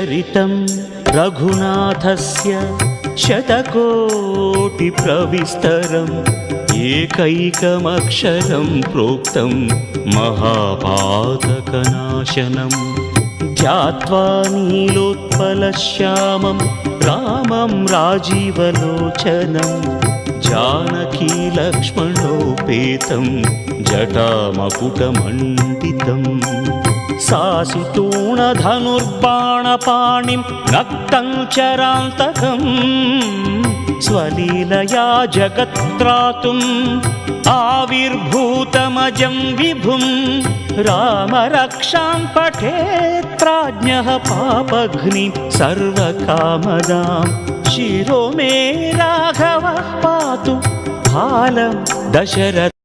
चरितं रघुनाथस्य शतकोटिप्रविस्तरम् एकैकमक्षरं प्रोक्तं महापातकनाशनं ध्यात्वा नीलोत्पलश्यामं रामं राजीवलोचनं जानकीलक्ष्मणोपेतं जटामकुटमण्डितं सासितूणधनुर्बाणपाणिं नक्तं चरान्तकम् स्वलीलया जगत्त्रातुम् आविर्भूतमजं विभुं रामरक्षां पठेत् प्राज्ञः पापघ्निं सर्वकामदां शिरो मे राघवः पातु भालं दशरथ।